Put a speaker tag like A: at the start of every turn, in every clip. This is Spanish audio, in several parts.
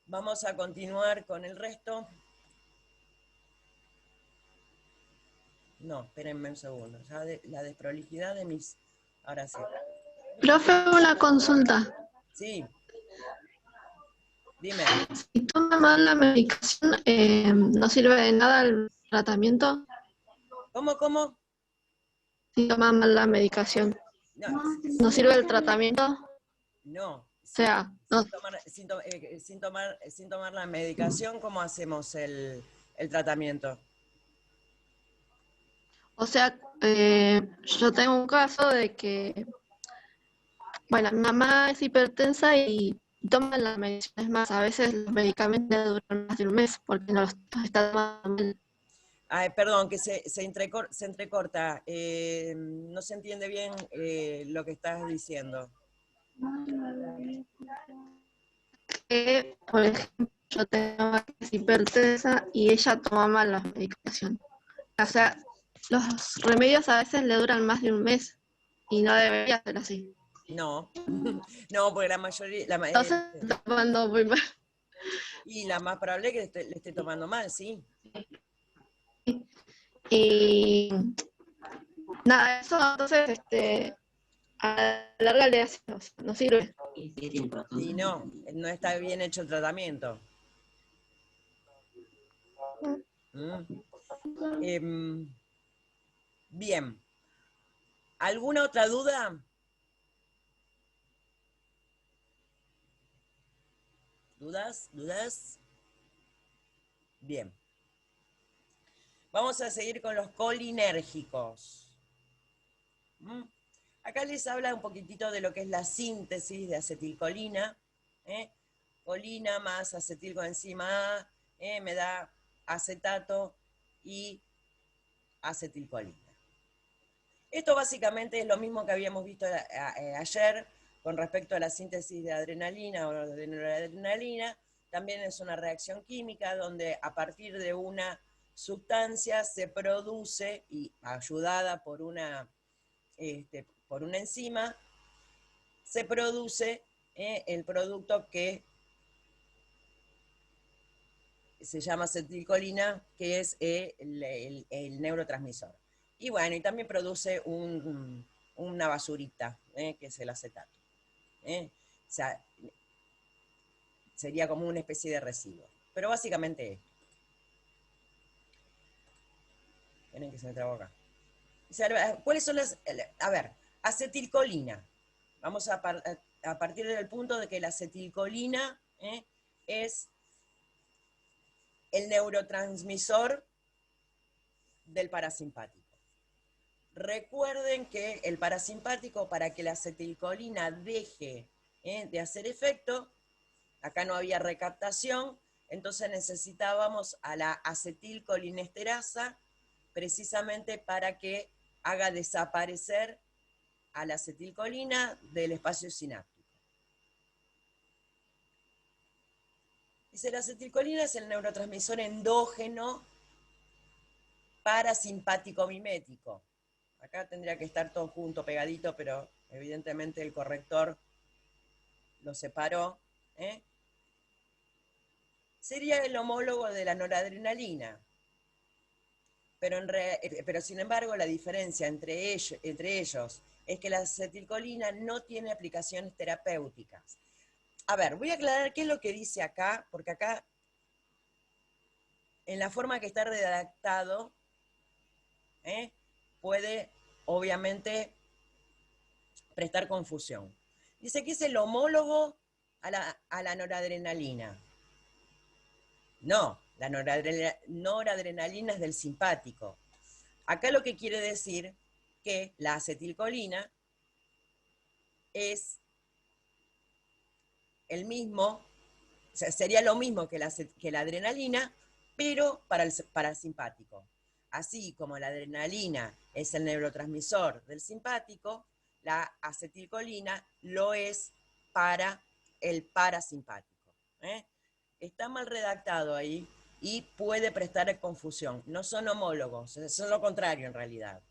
A: Vamos a continuar con el resto. No, espérenme un segundo. Ya la desprolijidad de mis... Ahora sí.
B: Profe, una consulta.
A: Sí. Dime.
B: Si toma mal la medicación, ¿no sirve de nada el tratamiento?
A: ¿Cómo?
B: Si toma mal la medicación,
A: No,
B: ¿no sirve el tratamiento? O
A: no.
B: sea, no,
A: Sin tomar la medicación, ¿cómo hacemos el tratamiento?
B: o sea, yo tengo un caso de que, bueno, mi mamá es hipertensa y toma la medicina. Es más, a veces los medicamentos le duran más de un mes porque no los está tomando mal.
A: Ay, perdón, que se entrecorta. No se entiende bien lo que estás diciendo.
B: Que, por ejemplo, yo tengo mamá que es hipertensa y ella toma mal la medicación. O sea, los remedios a veces le duran más de un mes y no debería ser así.
A: No, no, porque la mayoría,
B: Entonces, está tomando muy mal.
A: y la más probable es que le esté tomando mal, sí.
B: Y nada, eso entonces a la larga le hace, no sirve.
A: Y no, no está bien hecho el tratamiento. ¿Mm? Em, bien, ¿alguna otra duda? ¿Dudas? Bien. Vamos a seguir con los colinérgicos. ¿Mm? Acá les habla un poquitito de lo que es la síntesis de acetilcolina. ¿Eh? Colina más acetilcoenzima A, me da acetato y acetilcolina. Esto básicamente es lo mismo que habíamos visto ayer con respecto a la síntesis de adrenalina o de noradrenalina. También es una reacción química donde a partir de una sustancia se produce, y ayudada por una enzima, se produce el producto que se llama acetilcolina, que es el neurotransmisor. Y bueno, y también produce una basurita, que es el acetato. O sea, sería como una especie de residuo. Pero básicamente esto. Tienen que se me trabó acá. O sea, ¿cuáles son las...? A ver, acetilcolina. Vamos a partir del punto de que la acetilcolina es el neurotransmisor del parasimpático. Recuerden que el parasimpático, para que la acetilcolina deje de hacer efecto, acá no había recaptación, entonces necesitábamos a la acetilcolinesterasa precisamente para que haga desaparecer a la acetilcolina del espacio sináptico. Dice, la acetilcolina es el neurotransmisor endógeno parasimpático mimético. Acá tendría que estar todo junto, pegadito, pero evidentemente el corrector lo separó. Sería el homólogo de la noradrenalina. Pero sin embargo, la diferencia entre ellos es que la acetilcolina no tiene aplicaciones terapéuticas. A ver, voy a aclarar qué es lo que dice acá, porque acá, en la forma que está redactado, puede, obviamente, prestar confusión. Dice que es el homólogo a la noradrenalina. No, la noradrenalina es del simpático. Acá lo que quiere decir que la acetilcolina es el mismo, o sea, sería lo mismo que la adrenalina, pero para el parasimpático. Así como la adrenalina es el neurotransmisor del simpático, la acetilcolina lo es para el parasimpático. Está mal redactado ahí y puede prestar confusión. No son homólogos, son lo contrario en realidad.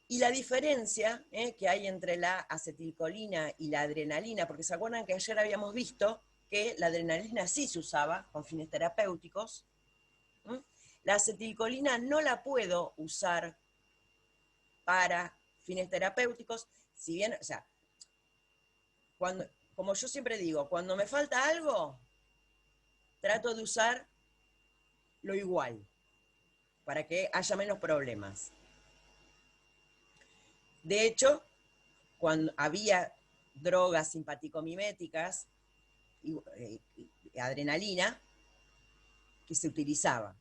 A: Y la diferencia que hay entre la acetilcolina y la adrenalina, porque se acuerdan que ayer habíamos visto que la adrenalina sí se usaba con fines terapéuticos. ¿Mm? La acetilcolina no la puedo usar para fines terapéuticos, si bien, o sea, cuando, como yo siempre digo, cuando me falta algo, trato de usar lo igual, para que haya menos problemas. De hecho, cuando había drogas simpaticomiméticas y adrenalina que se utilizaba.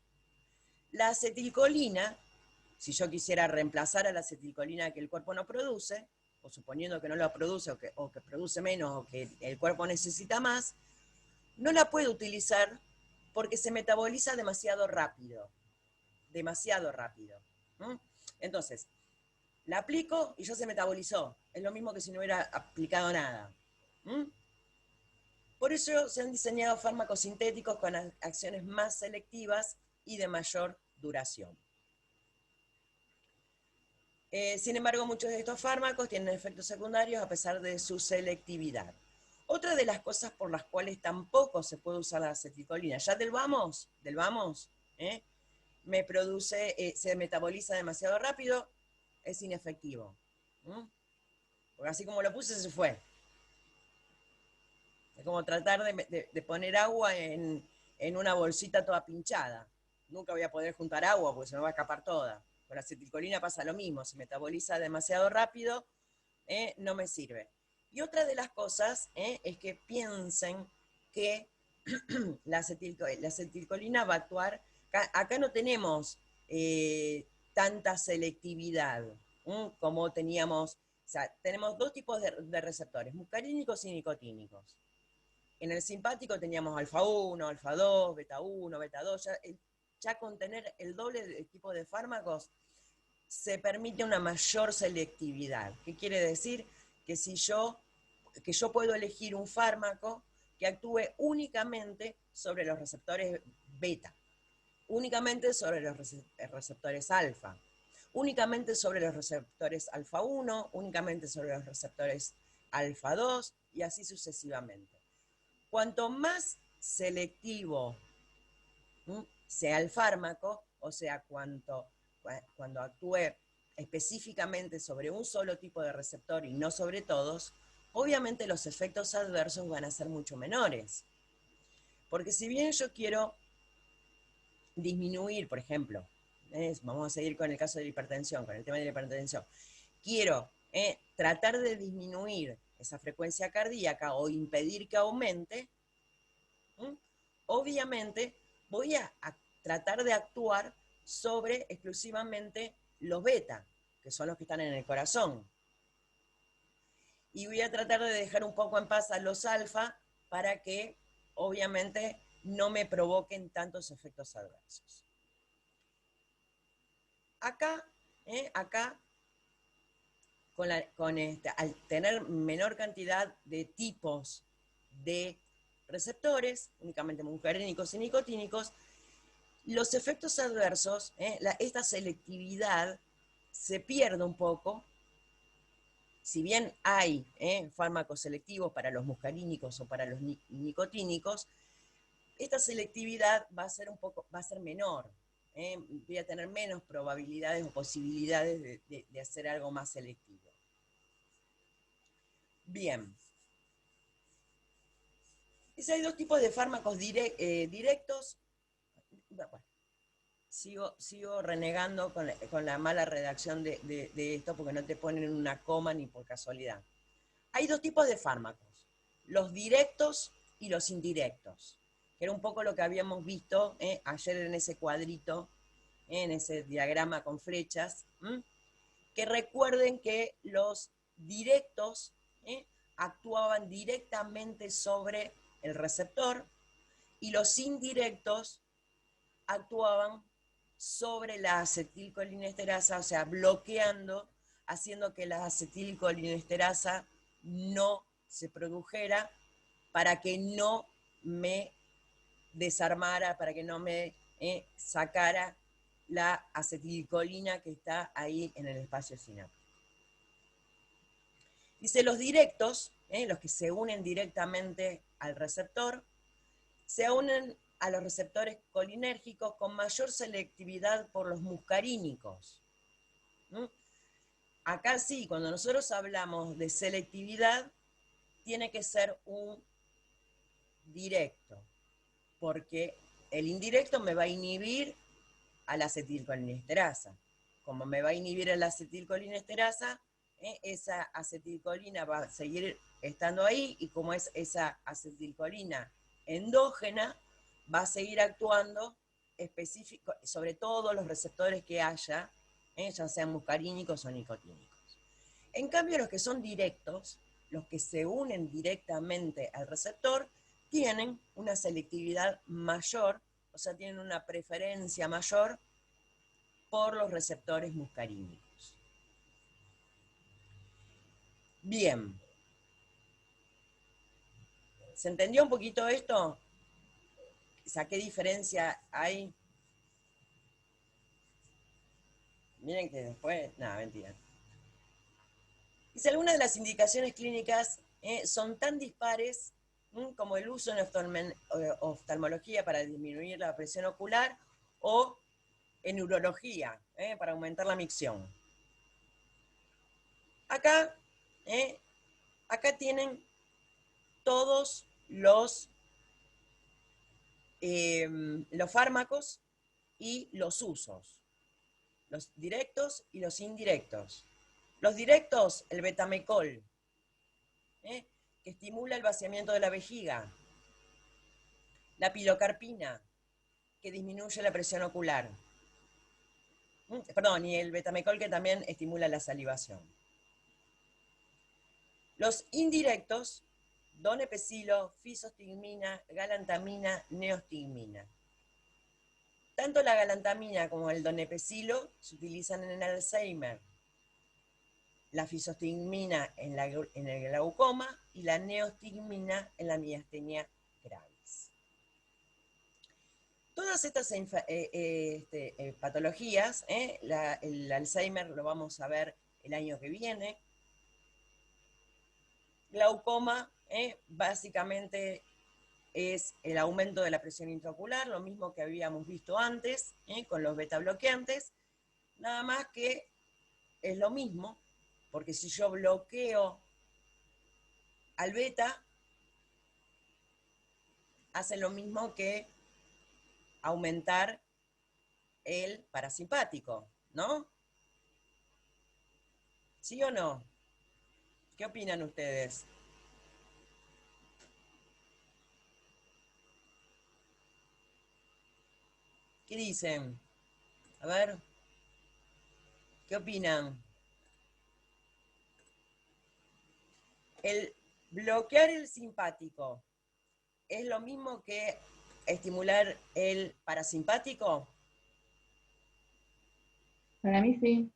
A: La acetilcolina, si yo quisiera reemplazar a la acetilcolina que el cuerpo no produce, o suponiendo que no la produce o que produce menos o que el cuerpo necesita más, no la puedo utilizar porque se metaboliza demasiado rápido. Demasiado rápido. ¿Mm? Entonces, la aplico y ya se metabolizó. Es lo mismo que si no hubiera aplicado nada. ¿Mm? Por eso se han diseñado fármacos sintéticos con acciones más selectivas y de mayor duración. Sin embargo, muchos de estos fármacos tienen efectos secundarios a pesar de su selectividad. Otra de las cosas por las cuales tampoco se puede usar la acetilcolina, ya del vamos, me produce, se metaboliza demasiado rápido, es inefectivo. Porque así como lo puse, se fue. Es como tratar de poner agua en una bolsita toda pinchada. Nunca voy a poder juntar agua porque se me va a escapar toda. Con la acetilcolina pasa lo mismo, se metaboliza demasiado rápido, no me sirve. Y otra de las cosas es que piensen que la acetilcolina va a actuar, acá no tenemos tanta selectividad como teníamos, o sea, tenemos dos tipos de receptores, muscarínicos y nicotínicos. En el simpático teníamos alfa 1, alfa 2, beta 1, beta 2, ya con tener el doble de tipo de fármacos se permite una mayor selectividad. ¿Qué quiere decir? Que yo puedo elegir un fármaco que actúe únicamente sobre los receptores beta, únicamente sobre los receptores alfa, únicamente sobre los receptores alfa 1, únicamente sobre los receptores alfa 2 y así sucesivamente. Cuanto más selectivo sea el fármaco, o sea, cuando actúe específicamente sobre un solo tipo de receptor y no sobre todos, obviamente los efectos adversos van a ser mucho menores. Porque si bien yo quiero disminuir, por ejemplo, vamos a seguir con el caso de la hipertensión, con el tema de la hipertensión, quiero tratar de disminuir esa frecuencia cardíaca o impedir que aumente, obviamente voy a tratar de actuar sobre exclusivamente los beta, que son los que están en el corazón. Y voy a tratar de dejar un poco en paz a los alfa para que obviamente no me provoquen tantos efectos adversos. Acá al tener menor cantidad de tipos de receptores, únicamente muscarínicos y nicotínicos, los efectos adversos, esta selectividad se pierde un poco. Si bien hay fármacos selectivos para los muscarínicos o para los nicotínicos, esta selectividad va a ser menor. Voy a tener menos probabilidades o posibilidades de hacer algo más selectivo. Bien. Hay dos tipos de fármacos directos. Bueno, sigo renegando con la mala redacción de esto porque no te ponen una coma ni por casualidad. Hay dos tipos de fármacos, los directos y los indirectos, que era un poco lo que habíamos visto ayer en ese cuadrito, en ese diagrama con flechas, que recuerden que los directos actuaban directamente sobre el receptor y los indirectos actuaban sobre la acetilcolinesterasa, o sea, bloqueando, haciendo que la acetilcolinesterasa no se produjera para que no me desarmara, para que no me sacara la acetilcolina que está ahí en el espacio sináptico. Dice, los directos, los que se unen directamente al receptor, se unen a los receptores colinérgicos con mayor selectividad por los muscarínicos. ¿Mm? Acá sí, cuando nosotros hablamos de selectividad, tiene que ser un directo, porque el indirecto me va a inhibir a la acetilcolinesterasa. Como me va a inhibir a la acetilcolinesterasa, esa acetilcolina va a seguir estando ahí, y como es esa acetilcolina endógena, va a seguir actuando específico sobre todos los receptores que haya, ya sean muscarínicos o nicotínicos. En cambio, los que son directos, los que se unen directamente al receptor, tienen una selectividad mayor, o sea, tienen una preferencia mayor por los receptores muscarínicos. Bien. ¿Se entendió un poquito esto? O sea, ¿qué diferencia hay? Miren que después... Nada, mentira. Dice, algunas de las indicaciones clínicas son tan dispares como el uso en oftalmología para disminuir la presión ocular o en urología para aumentar la micción. Acá, acá tienen todos los fármacos y los usos, los directos y los indirectos. Los directos, el betamecol, que estimula el vaciamiento de la vejiga, la pilocarpina, que disminuye la presión ocular, perdón, y el betamecol, que también estimula la salivación. Los indirectos, donepezilo, fisostigmina, galantamina, neostigmina. Tanto la galantamina como el donepezilo se utilizan en el Alzheimer, la fisostigmina en el glaucoma y la neostigmina en la miastenia gravis. Todas estas patologías, el Alzheimer lo vamos a ver el año que viene. Glaucoma, básicamente es el aumento de la presión intraocular, lo mismo que habíamos visto antes con los beta bloqueantes, nada más que es lo mismo, porque si yo bloqueo al beta, hace lo mismo que aumentar el parasimpático, ¿no? ¿Sí o no? ¿Qué opinan ustedes? ¿Qué dicen? A ver, ¿qué opinan? El bloquear el simpático es lo mismo que estimular el parasimpático.
C: Para mí sí.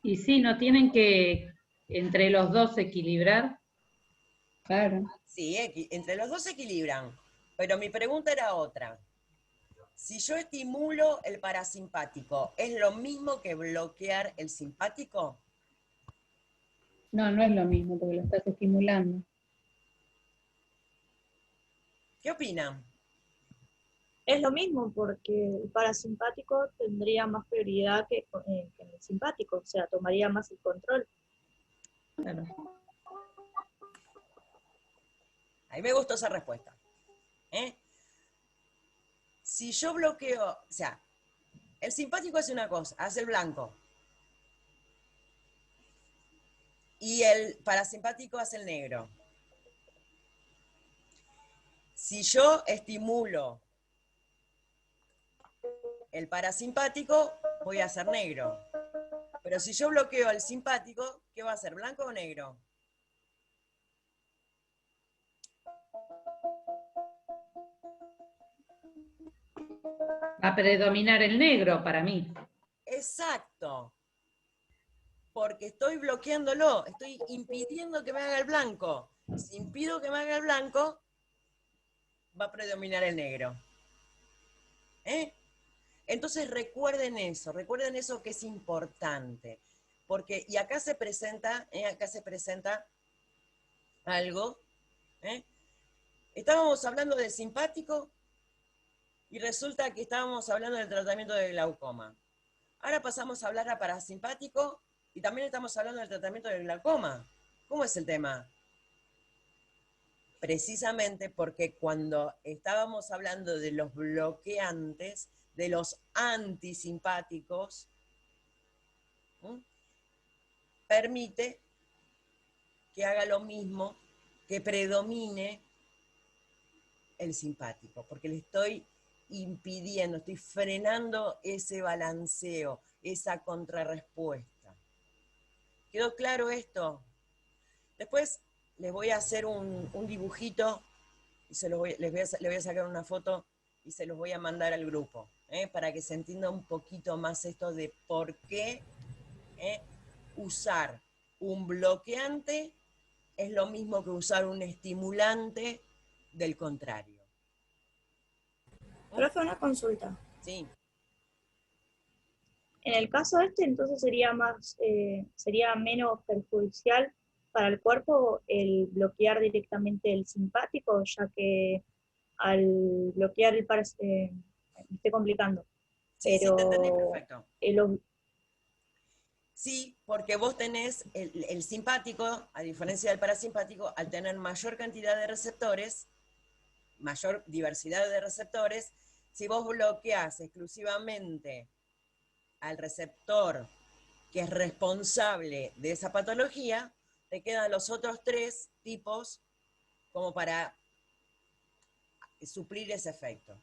C: Y sí, no tienen que entre los dos equilibrar. Claro.
A: Sí, entre los dos se equilibran, pero mi pregunta era otra. Si yo estimulo el parasimpático, ¿es lo mismo que bloquear el simpático?
C: No, no es lo mismo porque lo estás estimulando.
A: ¿Qué opinan?
D: Es lo mismo porque el parasimpático tendría más prioridad que el simpático, o sea, tomaría más el control.
C: Claro.
A: A mí me gustó esa respuesta. Si yo bloqueo, o sea, el simpático hace una cosa, hace el blanco. Y el parasimpático hace el negro. Si yo estimulo el parasimpático, voy a hacer negro. Pero si yo bloqueo el simpático, ¿qué va a ser? ¿Blanco o negro?
C: Va a predominar el negro para mí.
A: Exacto. Porque estoy bloqueándolo, estoy impidiendo que me haga el blanco. Si impido que me haga el blanco, va a predominar el negro. Entonces recuerden eso que es importante. Porque, y acá se presenta algo, ¿eh? Estábamos hablando de simpático y resulta que estábamos hablando del tratamiento del glaucoma. Ahora pasamos a hablar a parasimpático y también estamos hablando del tratamiento del glaucoma. ¿Cómo es el tema? Precisamente porque cuando estábamos hablando de los bloqueantes, de los antisimpáticos, ¿sí? Permite que haga lo mismo, que predomine el simpático, porque le estoy impidiendo, estoy frenando ese balanceo, esa contrarrespuesta. ¿Quedó claro esto? Después les voy a hacer un dibujito, y les voy a sacar una foto y se los voy a mandar al grupo, para que se entienda un poquito más esto de por qué usar un bloqueante es lo mismo que usar un estimulante del contrario.
D: Profe, una consulta.
A: Sí.
D: En el caso este, entonces sería menos perjudicial para el cuerpo el bloquear directamente el simpático, ya que al bloquear me estoy complicando.
A: Sí,
D: Pero
A: te entendí perfecto.
D: el,
A: Sí, porque vos tenés el simpático, a diferencia del parasimpático, al tener mayor cantidad de receptores, mayor diversidad de receptores, si vos bloqueás exclusivamente al receptor que es responsable de esa patología, te quedan los otros 3 tipos como para suplir ese efecto.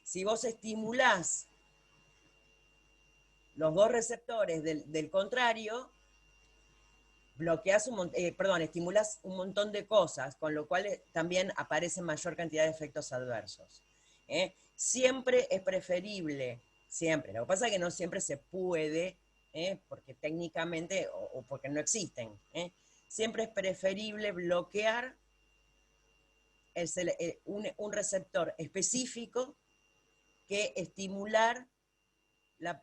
A: Si vos estimulás los 2 receptores del contrario, estimulás un montón de cosas, con lo cual también aparecen mayor cantidad de efectos adversos. Siempre es preferible, siempre, lo que pasa es que no siempre se puede, porque técnicamente o porque no existen, siempre es preferible bloquear un receptor específico que estimular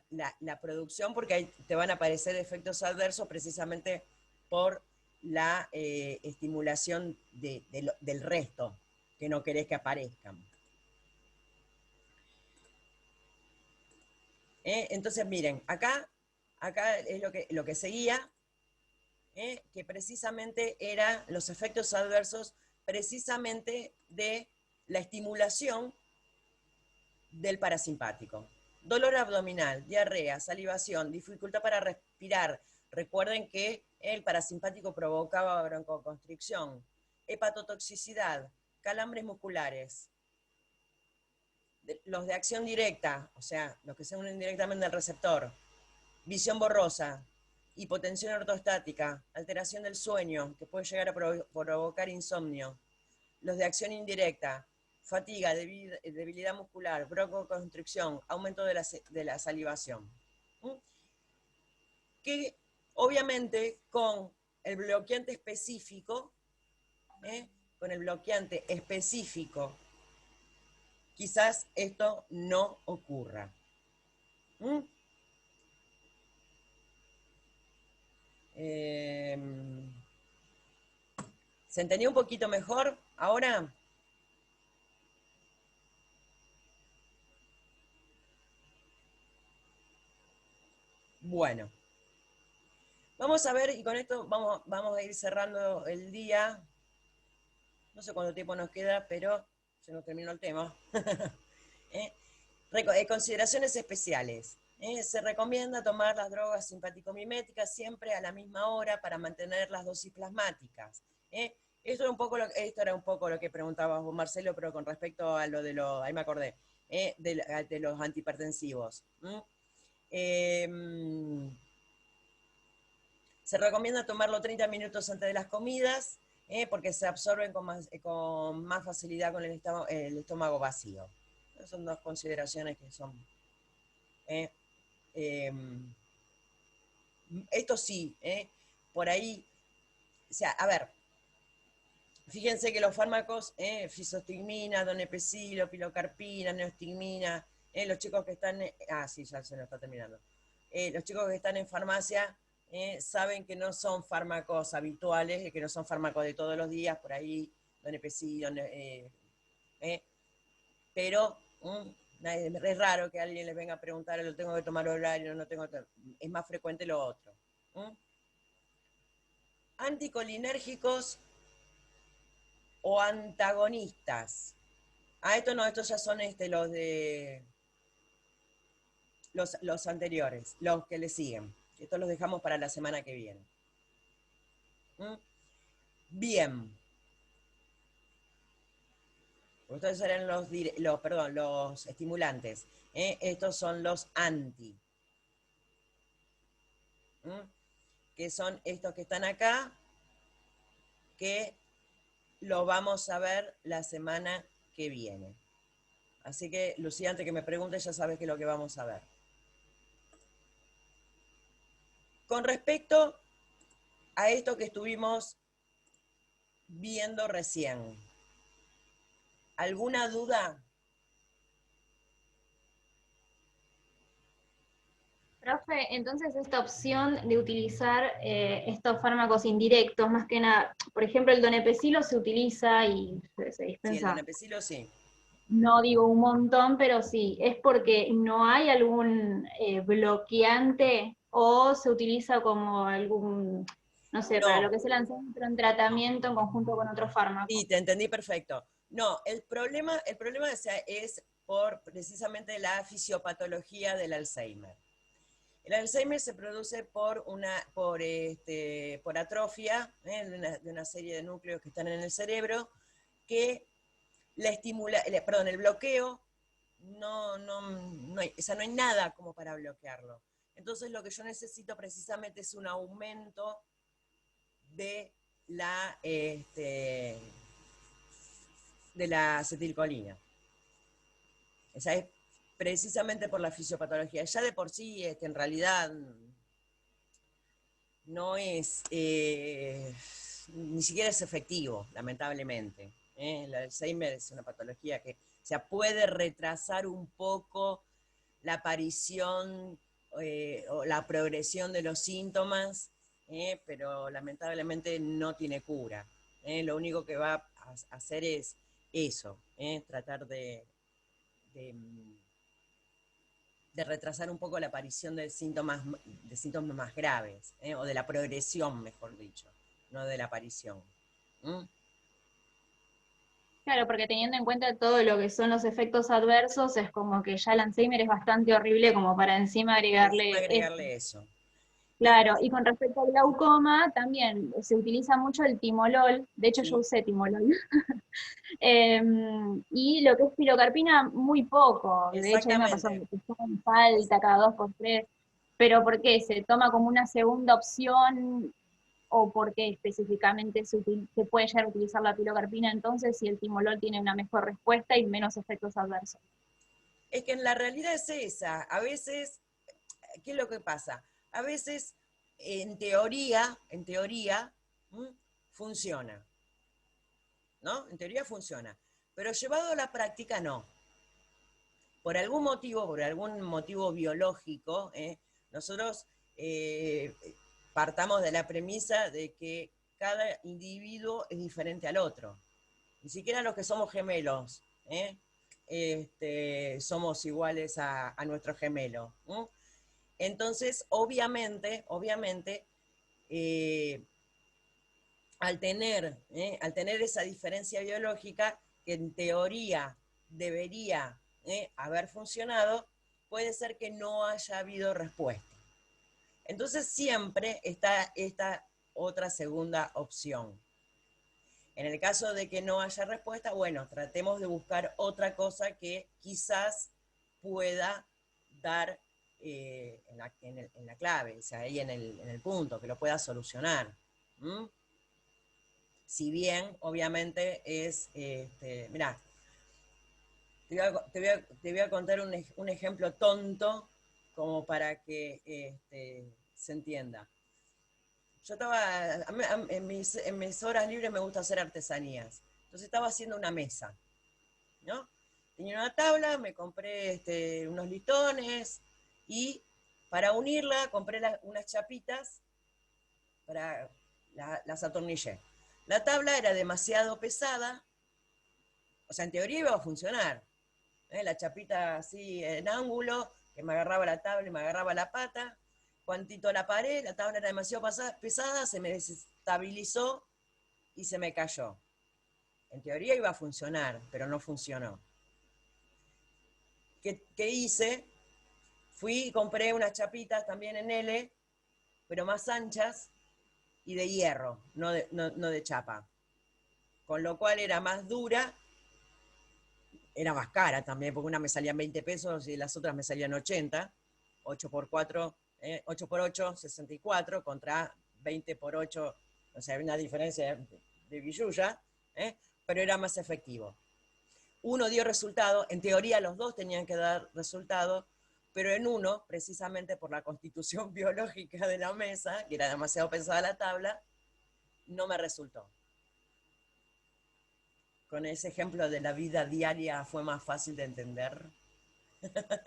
A: la producción, porque ahí te van a aparecer efectos adversos precisamente por la estimulación del resto, que no querés que aparezcan. Entonces, miren, acá es lo que seguía, que precisamente eran los efectos adversos precisamente de la estimulación del parasimpático. Dolor abdominal, diarrea, salivación, dificultad para respirar. Recuerden que el parasimpático provocaba broncoconstricción, hepatotoxicidad, calambres musculares. Los de acción directa, o sea, los que se unen directamente al receptor, visión borrosa, hipotensión ortostática, alteración del sueño, que puede llegar a provocar insomnio. Los de acción indirecta, fatiga, debilidad muscular, broncoconstricción, aumento de la salivación. Que obviamente con el bloqueante específico, quizás esto no ocurra. ¿Se entendió un poquito mejor ahora? Bueno, vamos a ver, y con esto vamos a ir cerrando el día. No sé cuánto tiempo nos queda, pero se nos terminó el tema. Consideraciones especiales. Se recomienda tomar las drogas simpático-miméticas siempre a la misma hora para mantener las dosis plasmáticas. Esto era un poco lo que preguntabas vos, Marcelo, pero con respecto a lo de los, ahí me acordé, de los antihipertensivos. Se recomienda tomarlo 30 minutos antes de las comidas, porque se absorben con más facilidad con el estómago vacío. Son 2 consideraciones que son... esto sí, por ahí, o sea, a ver, fíjense que los fármacos, fisostigmina, donepezilo, pilocarpina, neostigmina, los chicos que están, sí, ya se nos está terminando, los chicos que están en farmacia saben que no son fármacos habituales, que no son fármacos de todos los días, por ahí, donepezil, pero es raro que alguien les venga a preguntar, ¿lo tengo que tomar horario? No tengo que... Es más frecuente lo otro. Anticolinérgicos o antagonistas. Estos ya son los anteriores, los que le siguen. Estos los dejamos para la semana que viene. Bien. Estos serán los estimulantes. Estos son los anti. Que son estos que están acá, que lo vamos a ver la semana que viene. Así que, Lucía, antes que me pregunte, ya sabes qué es lo que vamos a ver. Con respecto a esto que estuvimos viendo recién, ¿alguna duda?
E: Profe, entonces esta opción de utilizar estos fármacos indirectos, más que nada, por ejemplo, el donepezilo se utiliza y se
A: Sí, el
E: dispensa,
A: donepezilo sí.
E: no digo un montón, pero sí, ¿es porque no hay algún bloqueante o se utiliza como algún, no sé, para lo
A: No,
E: que es el Alzheimer, en tratamiento en conjunto con otros fármacos?
A: sí, te entendí perfecto. No, el problema es por precisamente la fisiopatología del Alzheimer. El Alzheimer se produce por atrofia de una serie de núcleos que están en el cerebro que el bloqueo no hay nada como para bloquearlo. Entonces lo que yo necesito precisamente es un aumento de la acetilcolina. Esa es precisamente por la fisiopatología. Ya de por sí, en realidad, no es, ni siquiera es efectivo, lamentablemente. El Alzheimer es una patología que puede retrasar un poco la aparición o la progresión de los síntomas, pero lamentablemente no tiene cura. Lo único que va a hacer es eso, tratar de retrasar un poco la aparición de síntomas más graves, o de la progresión, mejor dicho, no de la aparición.
E: Claro, porque teniendo en cuenta todo lo que son los efectos adversos, es como que ya el Alzheimer es bastante horrible como para encima agregarle esto.
A: Eso.
E: Claro, y con respecto al glaucoma, también se utiliza mucho el timolol, de hecho
A: Sí.
E: yo usé timolol, y lo que es pilocarpina, muy poco, de hecho a mí me pasó
A: Exactamente.
E: que estaba en falta cada 2 por 3, pero ¿por qué? ¿Se toma como una segunda opción o por qué específicamente se puede llegar a utilizar la pilocarpina entonces si el timolol tiene una mejor respuesta y menos efectos adversos?
A: Es que en la realidad es esa. A veces, ¿qué es lo que pasa? A veces, en teoría, funciona, ¿no? En teoría funciona, pero llevado a la práctica no. Por algún motivo biológico, nosotros partamos de la premisa de que cada individuo es diferente al otro. Ni siquiera los que somos gemelos, somos iguales a nuestro gemelo. Entonces, obviamente, al tener esa diferencia biológica, que en teoría debería haber funcionado, puede ser que no haya habido respuesta. Entonces siempre está esta otra segunda opción. En el caso de que no haya respuesta, bueno, tratemos de buscar otra cosa que quizás pueda dar en la clave, o sea, ahí en el punto, que lo pueda solucionar. Si bien, obviamente, mirá, te voy a contar un ejemplo tonto como para que se entienda. Yo estaba, en mis horas libres me gusta hacer artesanías. Entonces estaba haciendo una mesa, ¿no? Tenía una tabla, me compré unos listones y para unirla compré unas chapitas las atornillé. La tabla era demasiado pesada, o sea, en teoría iba a funcionar. La chapita así en ángulo, que me agarraba la tabla y me agarraba la pata. Cuantito la paré, la tabla era demasiado pesada, se me desestabilizó y se me cayó. En teoría iba a funcionar, pero no funcionó. ¿Qué hice? Fui y compré unas chapitas también en L, pero más anchas y de hierro, no de chapa. Con lo cual era más dura, era más cara también, porque una me salían 20 pesos y las otras me salían 80, 8 por 4, 8 por 8, 64, contra 20 por 8, o sea, había una diferencia de billulla, pero era más efectivo. Uno dio resultado, en teoría los dos tenían que dar resultado, pero en uno, precisamente por la constitución biológica de la mesa, que era demasiado pesada la tabla, no me resultó. Con ese ejemplo de la vida diaria fue más fácil de entender.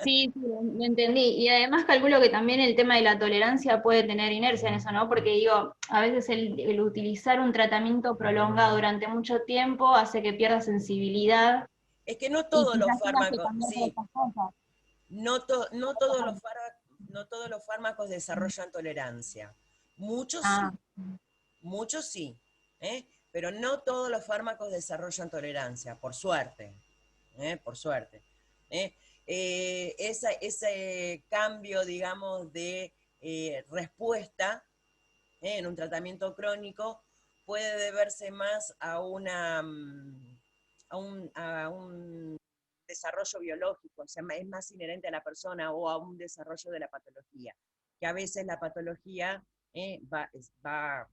E: Sí, sí, lo entendí. Y además calculo que también el tema de la tolerancia puede tener inercia en eso, ¿no? Porque digo, a veces el utilizar un tratamiento prolongado durante mucho tiempo hace que pierda sensibilidad
A: Es que no
E: y
A: todos los
E: quizás tengas que
A: fármacos,
E: cambiar por
A: sí,
E: estas cosas.
A: no todos los fármacos desarrollan tolerancia. Muchos
E: Ah,
A: sí, muchos sí, pero no todos los fármacos desarrollan tolerancia, por suerte, por suerte. Ese cambio, digamos, de respuesta en un tratamiento crónico puede deberse más a a un desarrollo biológico, o sea, es más inherente a la persona o a un desarrollo de la patología, que a veces la patología va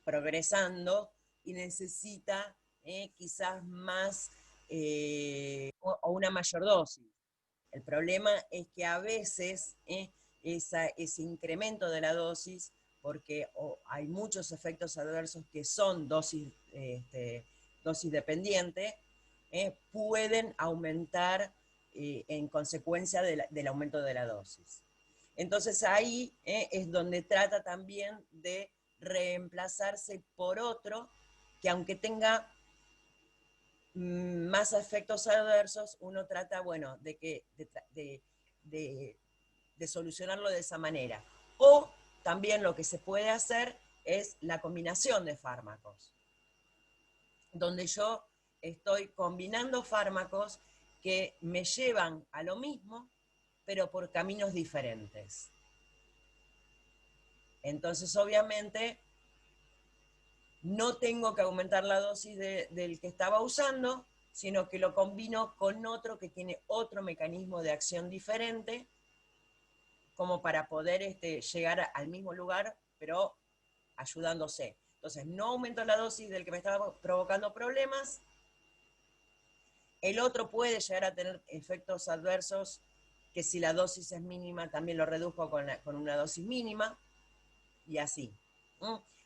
A: progresando y necesita quizás más o una mayor dosis. El problema es que a veces ese incremento de la dosis, porque hay muchos efectos adversos que son dosis dependiente, pueden aumentar en consecuencia del aumento de la dosis. Entonces ahí es donde trata también de reemplazarse por otro que aunque tenga más efectos adversos, uno trata, bueno, de solucionarlo de esa manera. O también lo que se puede hacer es la combinación de fármacos, donde yo estoy combinando fármacos que me llevan a lo mismo, pero por caminos diferentes. Entonces, obviamente, no tengo que aumentar la dosis del que estaba usando, sino que lo combino con otro que tiene otro mecanismo de acción diferente, como para poder llegar al mismo lugar, pero ayudándose. Entonces, no aumento la dosis del que me estaba provocando problemas. El otro puede llegar a tener efectos adversos que si la dosis es mínima, también lo reduzco con una dosis mínima, y así.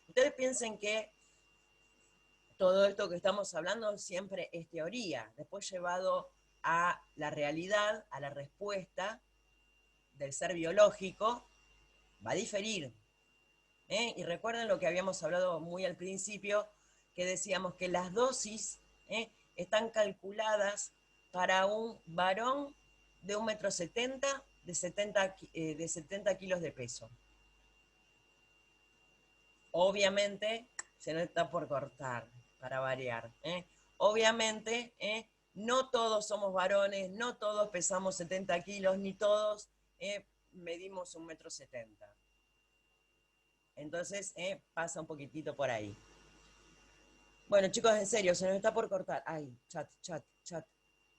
A: Ustedes piensen que todo esto que estamos hablando siempre es teoría, después llevado a la realidad, a la respuesta del ser biológico, va a diferir. Y recuerden lo que habíamos hablado muy al principio, que decíamos que las dosis están calculadas para un varón de 1,70 m, de 70 kilos de peso. Obviamente, se nos está por cortar, para variar. Obviamente, no todos somos varones, no todos pesamos 70 kilos, ni todos medimos 1,70 m. Entonces, pasa un poquitito por ahí. Bueno, chicos, en serio, se nos está por cortar. Ay, chat,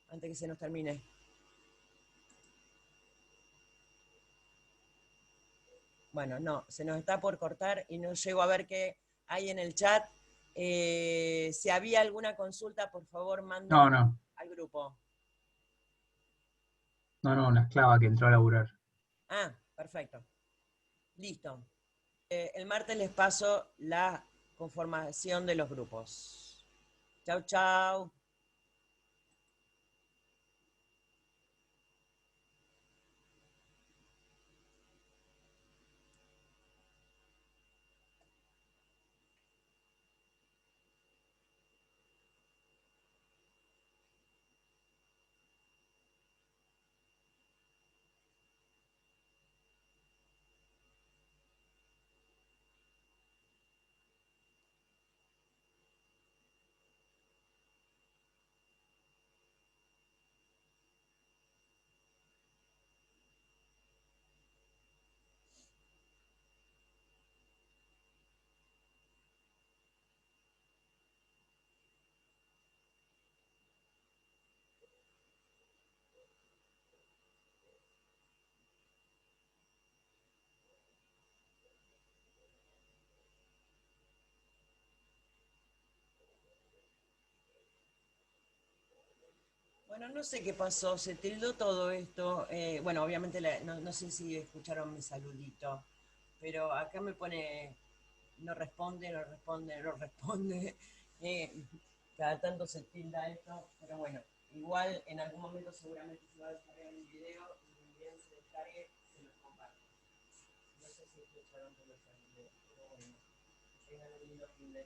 A: antes que se nos termine. Bueno, no, se nos está por cortar y no llego a ver qué hay en el chat. Si había alguna consulta, por favor, manden al grupo.
F: No, una esclava que entró a laburar.
A: Ah, perfecto. Listo. El martes les paso la conformación de los grupos. Chau, chau. Bueno, no sé qué pasó, se tildó todo esto. Bueno, obviamente no sé si escucharon mi saludito, pero acá me pone no responde, no responde, no responde. Eh, Cada tanto se tilda esto, pero bueno, igual en algún momento seguramente se va a descargar mi video y ni bien se descargue, se los comparto. No sé si escucharon que lo saludé, pero bueno, que tengan un lindo fin de